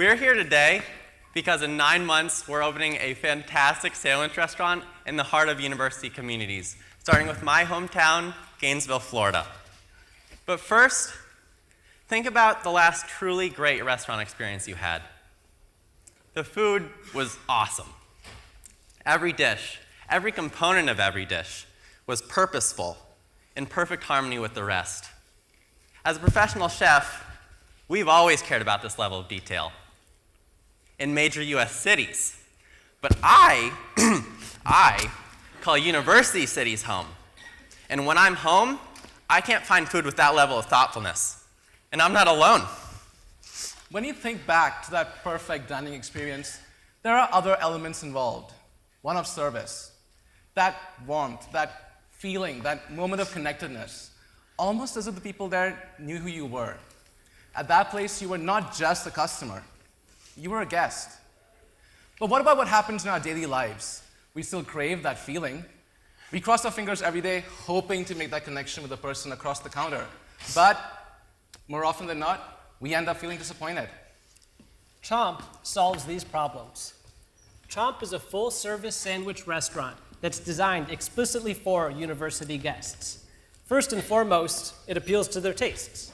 We're here today because in 9 months, we're opening a fantastic sandwich restaurant in the heart of university communities, starting with my hometown, Gainesville, Florida. But first, think about the last truly great restaurant experience you had. The food was awesome. Every dish, every component of every dish was purposeful, in perfect harmony with the rest. As a professional chef, we've always cared about this level of detail in major US cities. But I call university cities home. And when I'm home, I can't find food with that level of thoughtfulness. And I'm not alone. When you think back to that perfect dining experience, there are other elements involved. One of service, that warmth, that feeling, that moment of connectedness, almost as if the people there knew who you were. At that place, you were not just a customer, you were a guest. But what about what happens in our daily lives? We still crave that feeling. We cross our fingers every day, hoping to make that connection with the person across the counter. But more often than not, we end up feeling disappointed. Chomp solves these problems. Chomp is a full-service sandwich restaurant that's designed explicitly for university guests. First and foremost, it appeals to their tastes.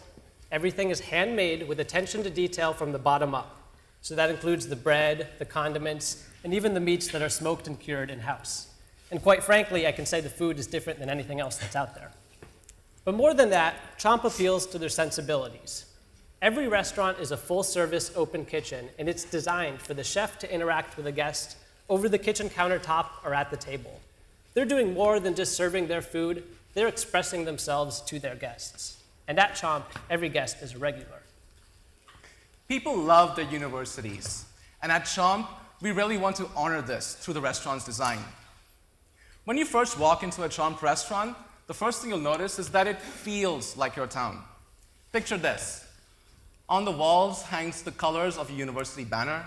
Everything is handmade with attention to detail from the bottom up. So that includes the bread, the condiments, and even the meats that are smoked and cured in-house. And quite frankly, I can say the food is different than anything else that's out there. But more than that, Chomp appeals to their sensibilities. Every restaurant is a full-service open kitchen, and it's designed for the chef to interact with a guest over the kitchen countertop or at the table. They're doing more than just serving their food. They're expressing themselves to their guests. And at Chomp, every guest is a regular. People love their universities, and at Chomp, we really want to honor this through the restaurant's design. When you first walk into a Chomp restaurant, the first thing you'll notice is that it feels like your town. Picture this. On the walls hangs the colors of a university banner.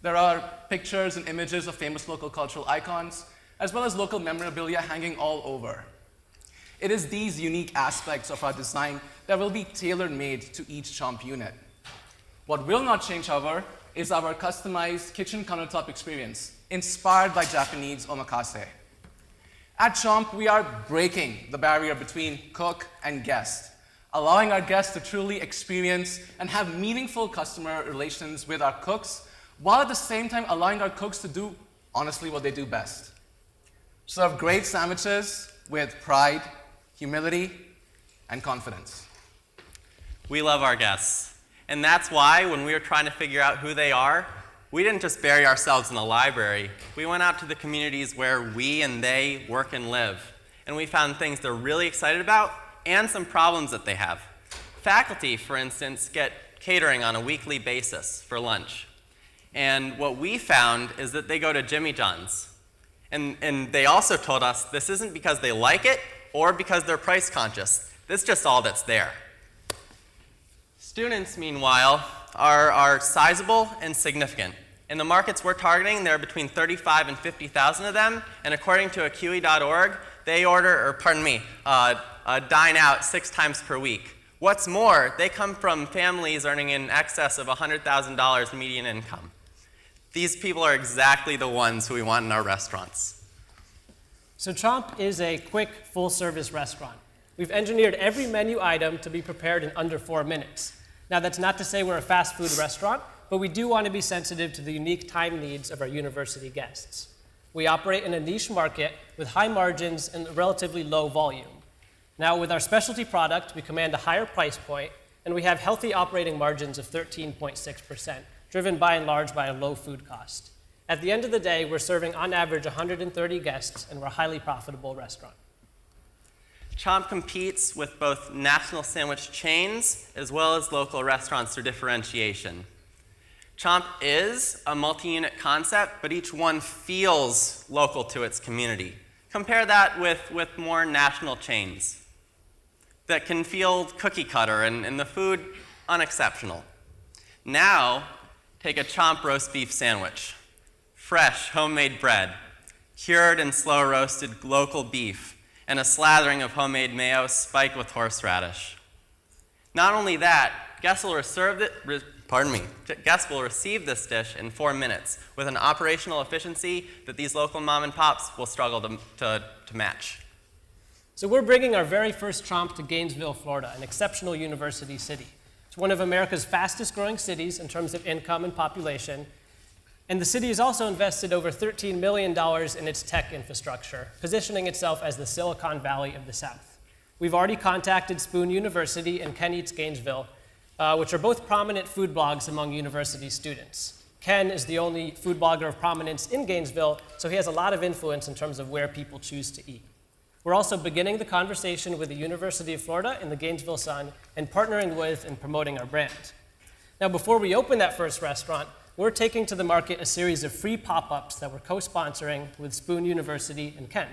There are pictures and images of famous local cultural icons, as well as local memorabilia hanging all over. It is these unique aspects of our design that will be tailor-made to each Chomp unit. What will not change, however, is our customized kitchen countertop experience, inspired by Japanese omakase. At Chomp, we are breaking the barrier between cook and guest, allowing our guests to truly experience and have meaningful customer relations with our cooks, while at the same time allowing our cooks to do, honestly, what they do best. Serve great sandwiches with pride, humility, and confidence. We love our guests. And that's why when we were trying to figure out who they are, we didn't just bury ourselves in a library. We went out to the communities where we and they work and live. And we found things they're really excited about and some problems that they have. Faculty, for instance, get catering on a weekly basis for lunch. And what we found is that they go to Jimmy John's. And they also told us this isn't because they like it or because they're price conscious. This is just all that's there. Students, meanwhile, are sizable and significant. In the markets we're targeting, there are between 35 and 50,000 of them, and according to ACUI.org, they dine out 6 times per week. What's more, they come from families earning in excess of $100,000 median income. These people are exactly the ones who we want in our restaurants. So Chomp is a quick, full-service restaurant. We've engineered every menu item to be prepared in under 4 minutes. Now, that's not to say we're a fast food restaurant, but we do want to be sensitive to the unique time needs of our university guests. We operate in a niche market with high margins and relatively low volume. Now, with our specialty product, we command a higher price point, and we have healthy operating margins of 13.6%, driven by and large by a low food cost. At the end of the day, we're serving on average 130 guests, and we're a highly profitable restaurant. Chomp competes with both national sandwich chains as well as local restaurants through differentiation. Chomp is a multi-unit concept, but each one feels local to its community. Compare that with more national chains that can feel cookie cutter and the food unexceptional. Now, take a Chomp roast beef sandwich. Fresh, homemade bread, cured and slow roasted local beef, and a slathering of homemade mayo spiked with horseradish. Not only that, guests will pardon me, guests will receive this dish in 4 minutes with an operational efficiency that these local mom and pops will struggle to match. So we're bringing our very first Chomp to Gainesville, Florida, an exceptional university city. It's one of America's fastest growing cities in terms of income and population. And the city has also invested over $13 million in its tech infrastructure, positioning itself as the Silicon Valley of the South. We've already contacted Spoon University and Ken Eats Gainesville, which are both prominent food blogs among university students. Ken is the only food blogger of prominence in Gainesville, so he has a lot of influence in terms of where people choose to eat. We're also beginning the conversation with the University of Florida and the Gainesville Sun and partnering with and promoting our brand. Now, before we open that first restaurant, we're taking to the market a series of free pop-ups that we're co-sponsoring with Spoon University and Ken.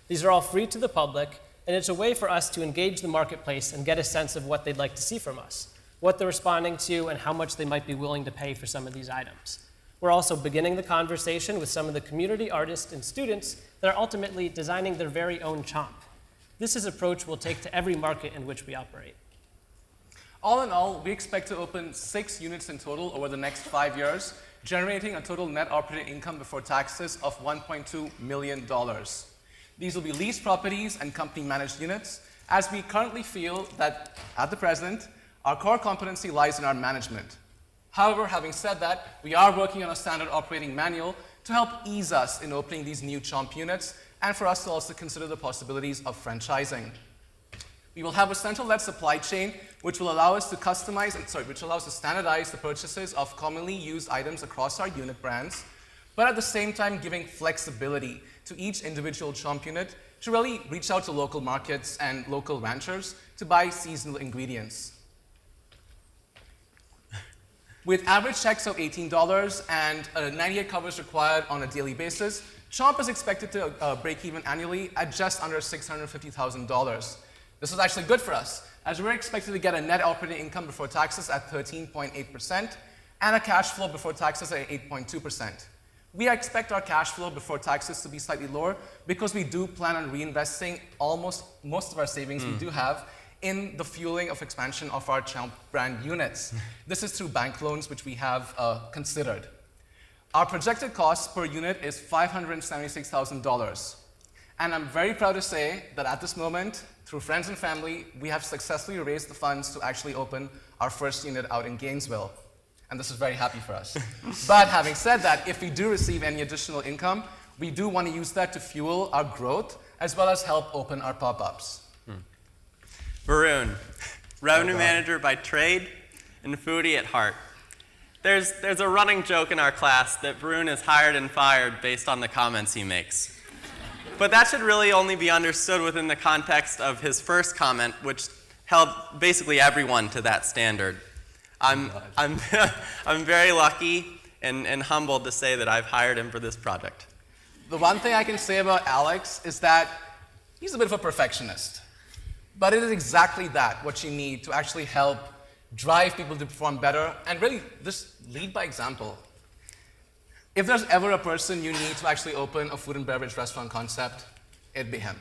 These are all free to the public, and it's a way for us to engage the marketplace and get a sense of what they'd like to see from us, what they're responding to, and how much they might be willing to pay for some of these items. We're also beginning the conversation with some of the community artists and students that are ultimately designing their very own Chomp. This is an approach we'll take to every market in which we operate. All in all, we expect to open 6 units in total over the next 5 years, generating a total net operating income before taxes of $1.2 million. These will be leased properties and company-managed units, as we currently feel that, at the present, our core competency lies in our management. However, having said that, we are working on a standard operating manual to help ease us in opening these new Chomp units and for us to also consider the possibilities of franchising. We will have a central-led supply chain which will allow us to standardize the purchases of commonly used items across our unit brands, but at the same time giving flexibility to each individual Chomp unit to really reach out to local markets and local ranchers to buy seasonal ingredients. With average checks of $18 and 98 covers required on a daily basis, Chomp is expected to break even annually at just under $650,000. This is actually good for us, as we're expected to get a net operating income before taxes at 13.8% and a cash flow before taxes at 8.2%. We expect our cash flow before taxes to be slightly lower because we do plan on reinvesting most of our savings we do have in the fueling of expansion of our Chomp brand units. This is through bank loans, which we have considered. Our projected cost per unit is $576,000. And I'm very proud to say that at this moment, through friends and family, we have successfully raised the funds to actually open our first unit out in Gainesville. And this is very happy for us. But having said that, if we do receive any additional income, we do want to use that to fuel our growth, as well as help open our pop-ups. Varun, revenue manager by trade and foodie at heart. There's a running joke in our class that Varun is hired and fired based on the comments he makes. But that should really only be understood within the context of his first comment, which held basically everyone to that standard. I'm very lucky and humbled to say that I've hired him for this project. The one thing I can say about Alex is that he's a bit of a perfectionist. But it is exactly that, what you need to actually help drive people to perform better and really just lead by example. If there's ever a person you need to actually open a food and beverage restaurant concept, it'd be him.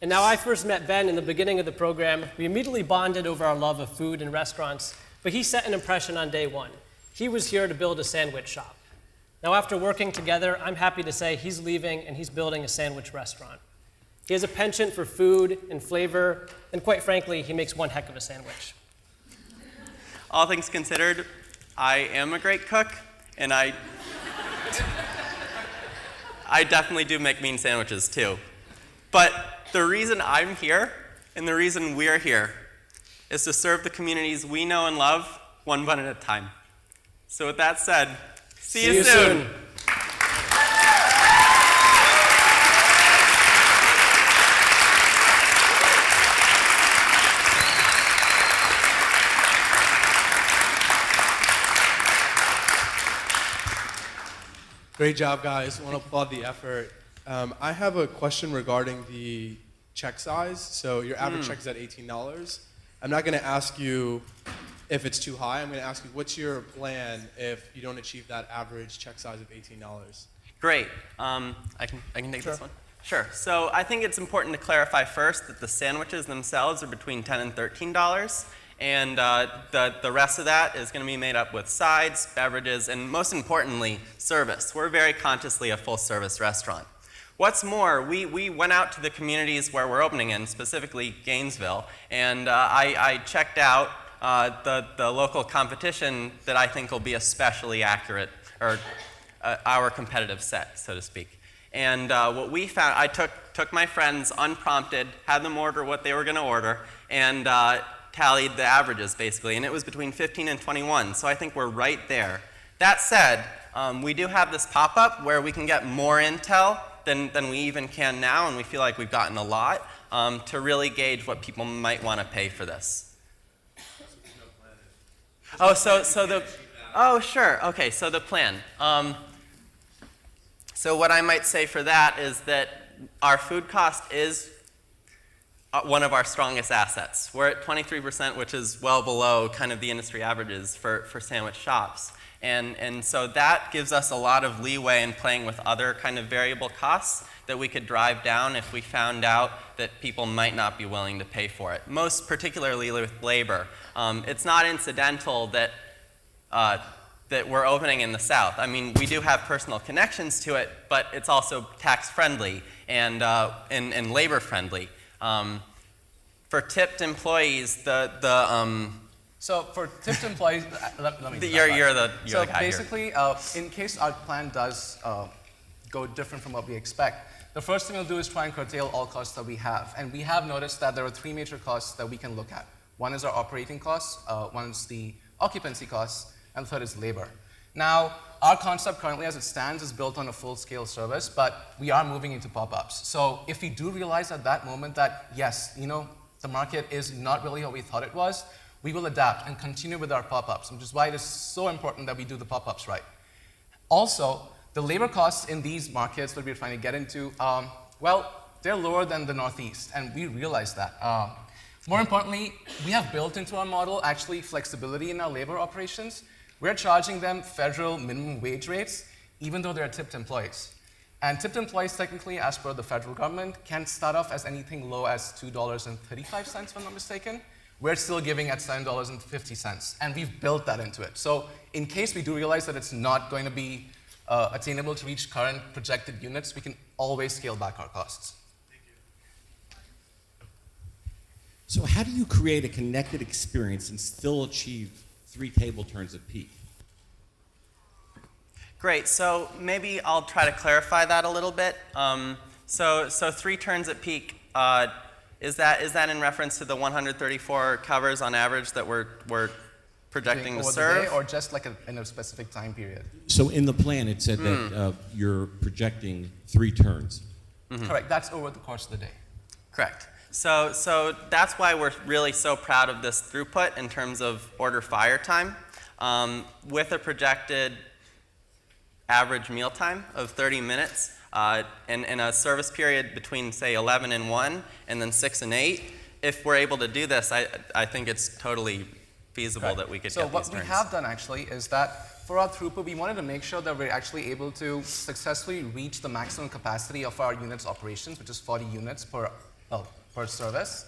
And now I first met Ben in the beginning of the program. We immediately bonded over our love of food and restaurants, but he set an impression on day one. He was here to build a sandwich shop. Now after working together, I'm happy to say he's leaving and he's building a sandwich restaurant. He has a penchant for food and flavor, and quite frankly, he makes one heck of a sandwich. All things considered, I am a great cook, and I definitely do make mean sandwiches too. But the reason I'm here, and the reason we're here, is to serve the communities we know and love one bun at a time. So with that said, see you soon. Great job, guys. I want to applaud the effort. I have a question regarding the check size. So your average check is at $18. I'm not going to ask you if it's too high. I'm going to ask you, what's your plan if you don't achieve that average check size of $18? Great. I can take this one. Sure. So I think it's important to clarify first that the sandwiches themselves are between $10 and $13, And the rest of that is going to be made up with sides, beverages, and most importantly, service. We're very consciously a full-service restaurant. What's more, we went out to the communities where we're opening in, specifically Gainesville, and I checked out the local competition that I think will be especially accurate, or our competitive set, so to speak. And what we found, I took my friends unprompted, had them order what they were going to order, and tallied the averages, basically, and it was between 15 and 21, so I think we're right there. That said, we do have this pop-up where we can get more intel than we even can now, and we feel like we've gotten a lot to really gauge what people might want to pay for this. Oh, oh, sure. Okay, so the plan. So what I might say for that is that our food cost is one of our strongest assets. We're at 23%, which is well below kind of the industry averages for sandwich shops. And so that gives us a lot of leeway in playing with other kind of variable costs that we could drive down if we found out that people might not be willing to pay for it, most particularly with labor. It's not incidental that we're opening in the South. I mean, we do have personal connections to it, but it's also tax-friendly and labor-friendly. For tipped employees, So for tipped employees, let me you're the guy So here. basically, in case our plan does go different from what we expect, the first thing we'll do is try and curtail all costs that we have. And we have noticed that there are three major costs that we can look at. One is our operating costs, one is the occupancy costs, and the third is labor. Now, our concept currently as it stands is built on a full-scale service, but we are moving into pop-ups. So if we do realize at that moment that, yes, the market is not really what we thought it was, we will adapt and continue with our pop-ups, which is why it is so important that we do the pop-ups right. Also, the labor costs in these markets that we're trying to get into, well, they're lower than the Northeast, and we realize that. More importantly, we have built into our model actually flexibility in our labor operations. We're charging them federal minimum wage rates, even though they're tipped employees. And tipped employees, technically, as per the federal government, can start off as anything low as $2.35, if I'm not mistaken. We're still giving at $7.50, and we've built that into it. So in case we do realize that it's not going to be attainable to reach current projected units, we can always scale back our costs. Thank you. So how do you create a connected experience and still achieve 3 table turns at peak? Great, so maybe I'll try to clarify that a little bit. So 3 turns at peak, is that in reference to the 134 covers on average that we're projecting to over serve? the day, or just like in a specific time period? So in the plan, it said that you're projecting 3 turns. Mm-hmm. Correct, that's over the course of the day. Correct. So that's why we're really so proud of this throughput in terms of order fire time. With a projected average meal time of 30 minutes, and a service period between, say, 11 and 1, and then 6 and 8, if we're able to do this, I think it's totally feasible that we could get these turns. So what we have done, actually, is that for our throughput, we wanted to make sure that we're actually able to successfully reach the maximum capacity of our units operations, which is 40 units per service.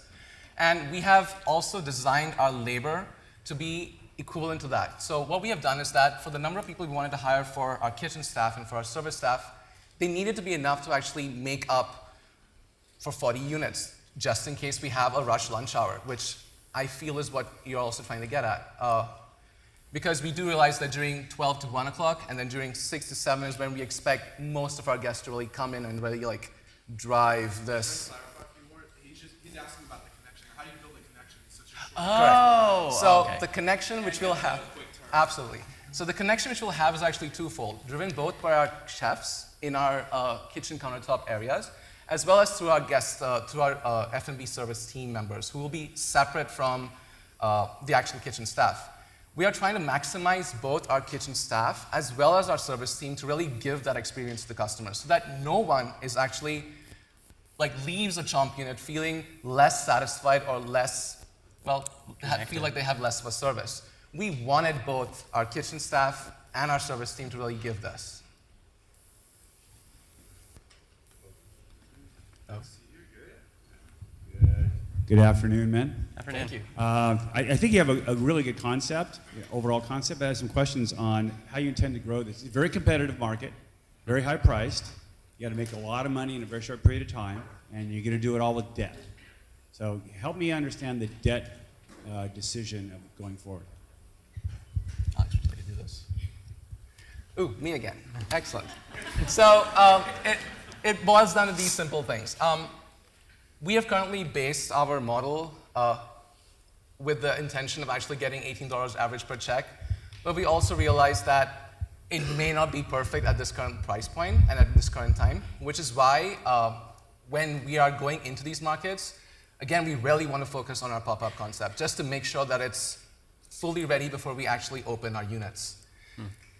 And we have also designed our labor to be equivalent to that. So what we have done is that for the number of people we wanted to hire for our kitchen staff and for our service staff, they needed to be enough to actually make up for 40 units, just in case we have a rush lunch hour, which I feel is what you're also trying to get at. Because we do realize that during 12 to 1 o'clock and then during 6 to 7 is when we expect most of our guests to really come in and really drive this. He's asking about the connection. How do you build a connection in such a short Oh, So okay. the connection which we'll have, absolutely. So the connection which we'll have is actually twofold, driven both by our chefs in our kitchen countertop areas, as well as through our guests, through our F&B service team members, who will be separate from the actual kitchen staff. We are trying to maximize both our kitchen staff as well as our service team to really give that experience to the customers, so that no one is actually leaves a Chomp unit feeling less satisfied or less, feel like they have less of a service. We wanted both our kitchen staff and our service team to really give this. Good afternoon, men. Afternoon. Thank you. I think you have a really good concept, overall concept, but I have some questions on how you intend to grow this. It's a very competitive market, very high priced. You got to make a lot of money in a very short period of time, and you're going to do it all with debt. So help me understand the debt decision of going forward. Alex, would you like to do this? Ooh, me again. Excellent. So it boils down to these simple things. We have currently based our model with the intention of actually getting $18 average per check, but we also realize that it may not be perfect at this current price point and at this current time, which is why when we are going into these markets, again, we really want to focus on our pop-up concept just to make sure that it's fully ready before we actually open our units.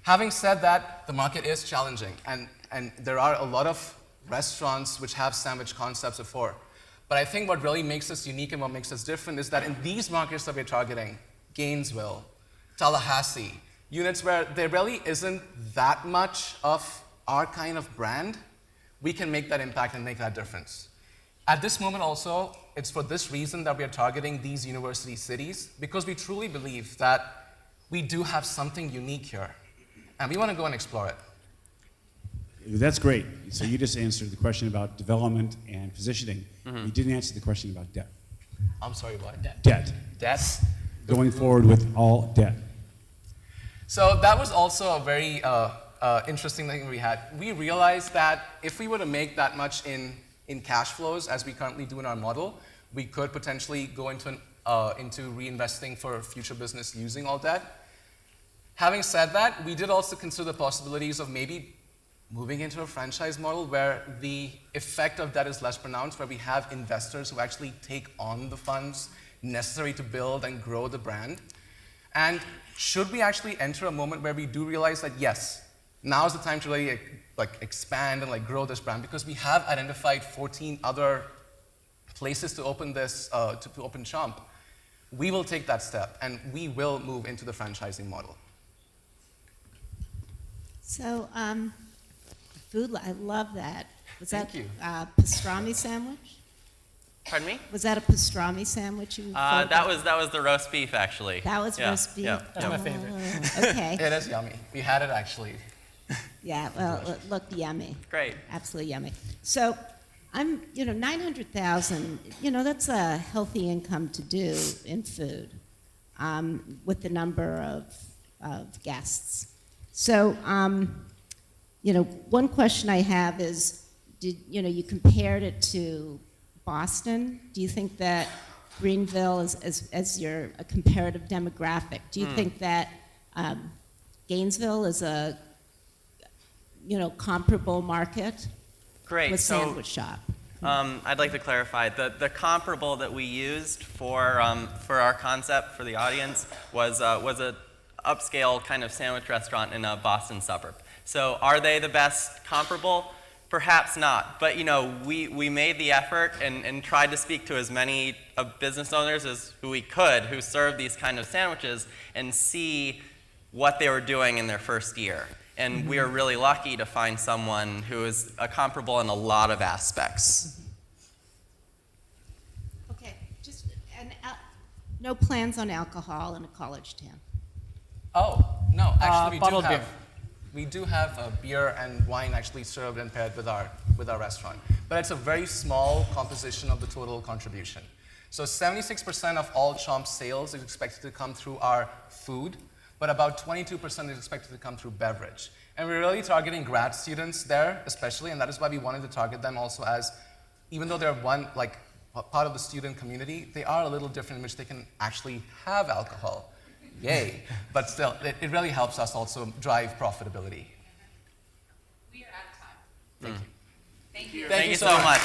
Having said that, the market is challenging, and there are a lot of restaurants which have sandwich concepts before. But I think what really makes us unique and what makes us different is that in these markets that we're targeting, Gainesville, Tallahassee, units where there really isn't that much of our kind of brand, we can make that impact and make that difference. At this moment also, it's for this reason that we are targeting these university cities, because we truly believe that we do have something unique here, and we want to go and explore it. That's great. So you just answered the question about development and positioning. You didn't answer the question about debt. I'm sorry, what? Debt. Debt? Going forward with all debt. So that was also a very interesting thing we had. We realized that if we were to make that much in cash flows, as we currently do in our model, we could potentially go into reinvesting for future business using all debt. Having said that, we did also consider the possibilities of maybe moving into a franchise model where the effect of that is less pronounced, where we have investors who actually take on the funds necessary to build and grow the brand. And should we actually enter a moment where we do realize that, yes, now is the time to really expand and grow this brand, because we have identified 14 other places to open this, to open Chomp, we will take that step and we will move into the franchising model. So, food, I love that. Was Thank that you. a pastrami sandwich? Pardon me? Was that a pastrami sandwich you That was the roast beef, actually. That was Yeah, roast beef? yeah, That's my favorite. Okay. It is yummy. We had it actually. Yeah, well, it looked yummy. Great. Absolutely yummy. So, I'm, 900,000, that's a healthy income to do in food with the number of guests. So, one question I have is, you compared it to Boston. Do you think that Greenville is as a comparative demographic? Do you think that Gainesville is a, comparable market Great. with So, sandwich shop? I'd like to clarify. The comparable that we used for our concept for the audience was a upscale kind of sandwich restaurant in a Boston suburb. So are they the best comparable? Perhaps not. But we made the effort and tried to speak to as many business owners as who we could who served these kind of sandwiches and see what they were doing in their first year. And we are really lucky to find someone who is comparable in a lot of aspects. Okay, no plans on alcohol in a college town? Oh, no, actually bottled beer. We do have beer and wine actually served and paired with our restaurant. But it's a very small composition of the total contribution. So 76% of all Chomp sales is expected to come through our food, but about 22% is expected to come through beverage. And we're really targeting grad students there, especially, and that is why we wanted to target them also as, even though they're part of the student community, they are a little different in which they can actually have alcohol. Yay. But still, it really helps us also drive profitability. We are out of time. Thank you. Thank you. Thank you so much.